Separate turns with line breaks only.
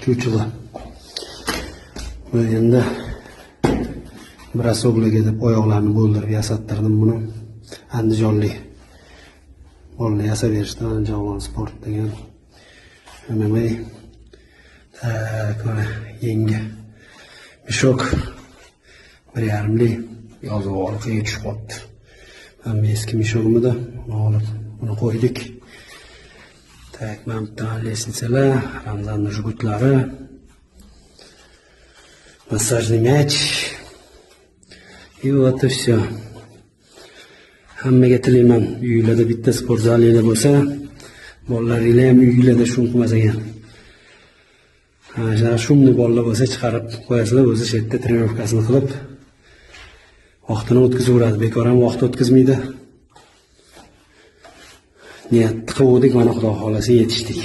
cho'chig'i. Bu endi brasoblaga deb oyoqlarini bo'ldirib yasattirdim buni. Andijonlik bolalar yasab berishdi, Andijon sport degan. MMA. Tak, mana yengi mishok 1,5 yozib orqaga tushib qolibdi. Hamma eski mishogimda olib buni qo'ydik. Так, mana bitta lestnitsalar, Ramzanning jigutlari, massajный мяч. И вот и все. Hammaga tilayman, uylarda bitta sport zalinglar bo'lsa, bolalaringlar ham uylarda shuni qilmasagan. Ha, shunday bolalar bo'lsa chiqarib qo'yasizlar, o'zi shu yerda trenirovkasini qilib, vaqtini o'tkazaveradi. Bekor ham vaqt o'tkazmaydi. Niyat qildik, mana Xudo xolasa yetishdik.